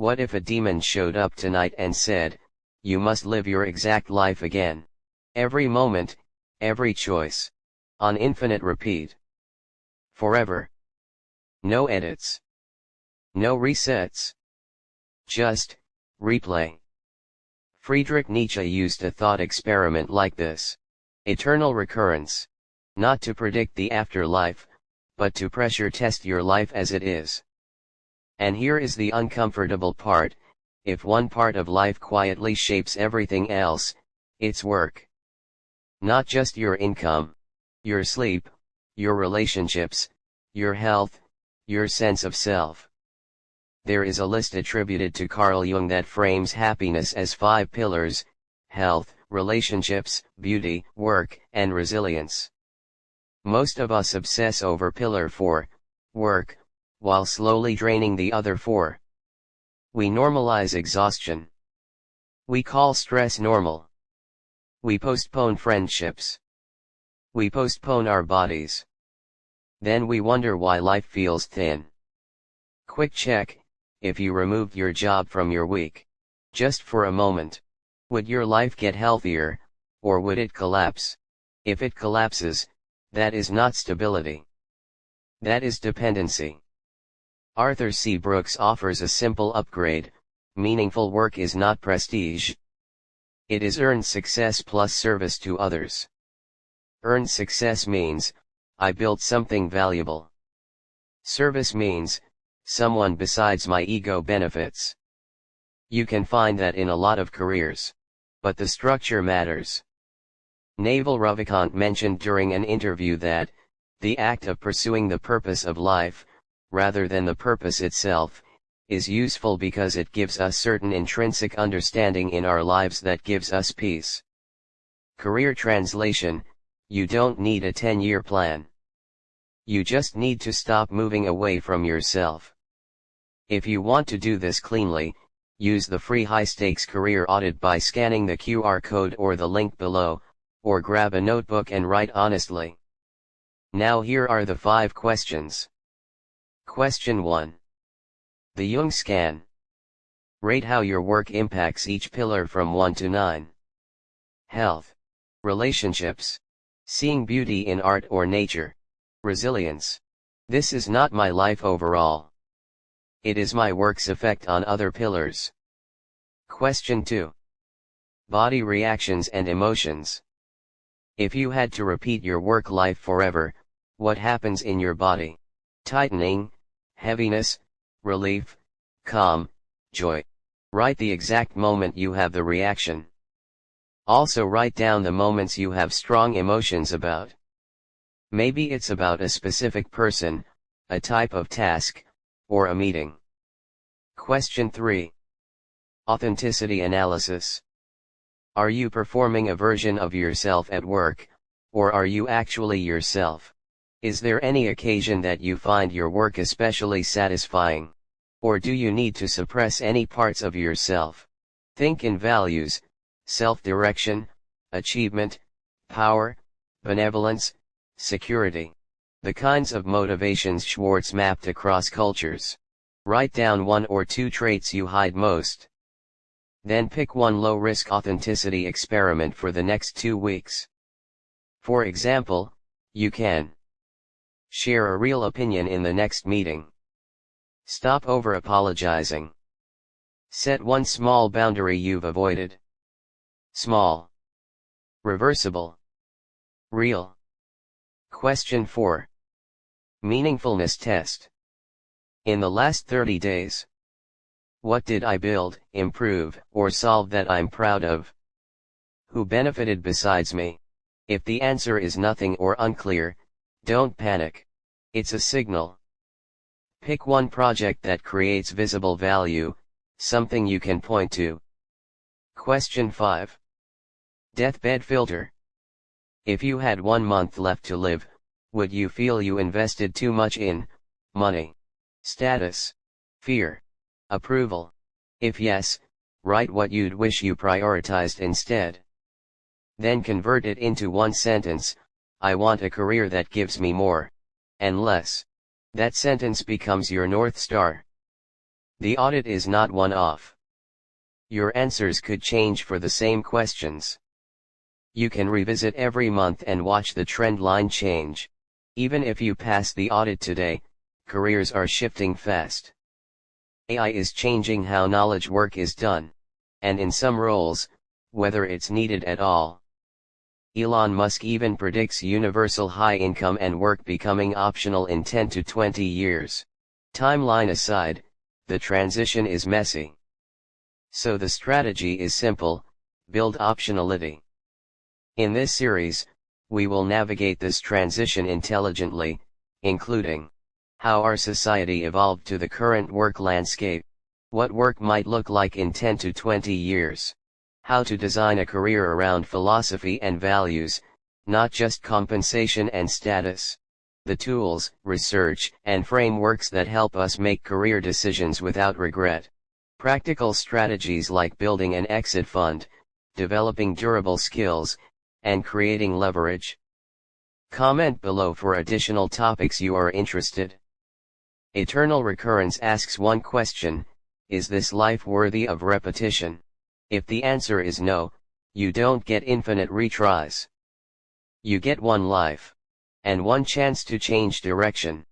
What if a demon showed up tonight and said, you must live your exact life again? Every moment, every choice. On infinite repeat. Forever. No edits. No resets. Just, replay. Friedrich Nietzsche used a thought experiment like this. Eternal recurrence. Not to predict the afterlife, but to pressure test your life as it is. And here is the uncomfortable part: if one part of life quietly shapes everything else, it's work. Not just your income, your sleep, your relationships, your health, your sense of self. There is a list attributed to Carl Jung that frames happiness as 5 pillars: health, relationships, beauty, work, and resilience. Most of us obsess over pillar 4, work, while slowly draining the other 4. We normalize exhaustion. We call stress normal. We postpone friendships. We postpone our bodies. Then we wonder why life feels thin. Quick check: if you removed your job from your week, just for a moment, would your life get healthier, or would it collapse? If it collapses, that is not stability. That is dependency. Arthur C. Brooks offers a simple upgrade: meaningful work is not prestige. It is earned success plus service to others. Earned success means, I built something valuable. Service means, someone besides my ego benefits. You can find that in a lot of careers. But the structure matters. Naval Ravikant mentioned during an interview that, the act of pursuing the purpose of life, rather than the purpose itself, is useful because it gives us certain intrinsic understanding in our lives that gives us peace. Career translation: you don't need a 10-year plan. You just need to stop moving away from yourself. If you want to do this cleanly, use the free high-stakes career audit by scanning the QR code or the link below, or grab a notebook and write honestly. Now here are the 5 questions. Question 1. The Jung scan. Rate how your work impacts each pillar from 1 to 9. Health. Relationships. Seeing beauty in art or nature. Resilience. This is not my life overall. It is my work's effect on other pillars. Question 2. Body reactions and emotions. If you had to repeat your work life forever, what happens in your body? Tightening, heaviness, relief, calm, joy. Write the exact moment you have the reaction. Also write down the moments you have strong emotions about. Maybe it's about a specific person, a type of task, or a meeting. Question 3. Authenticity analysis. Are you performing a version of yourself at work, or are you actually yourself? Is there any occasion that you find your work especially satisfying? Or do you need to suppress any parts of yourself? Think in values: self-direction, achievement, power, benevolence, security. The kinds of motivations Schwartz mapped across cultures. Write down 1 or 2 traits you hide most. Then pick one low-risk authenticity experiment for the next 2 weeks. For example, you can share a real opinion in the next meeting. Stop over-apologizing. Set one small boundary you've avoided. Small. Reversible. Real. Question 4. Meaningfulness test. In the last 30 days, what did I build, improve, or solve that I'm proud of? Who benefited besides me? If the answer is nothing or unclear, don't panic. It's a signal. Pick one project that creates visible value, something you can point to. Question 5. Deathbed filter. If you had 1 month left to live, would you feel you invested too much in money, status, fear, approval? If yes, write what you'd wish you prioritized instead. Then convert it into one sentence: I want a career that gives me more and less. That sentence becomes your North Star. The audit is not one-off. Your answers could change for the same questions. You can revisit every month and watch the trend line change. Even if you pass the audit today, careers are shifting fast. AI is changing how knowledge work is done, and in some roles, whether it's needed at all. Elon Musk even predicts universal high income and work becoming optional in 10 to 20 years. Timeline aside, the transition is messy. So the strategy is simple: build optionality. In this series, we will navigate this transition intelligently, including how our society evolved to the current work landscape, what work might look like in 10 to 20 years, how to design a career around philosophy and values, not just compensation and status, the tools, research, and frameworks that help us make career decisions without regret, practical strategies like building an exit fund, developing durable skills, and creating leverage. Comment below for additional topics you are interested. Eternal Recurrence asks one question: is this life worthy of repetition? If the answer is no, you don't get infinite retries. You get one life, and one chance to change direction.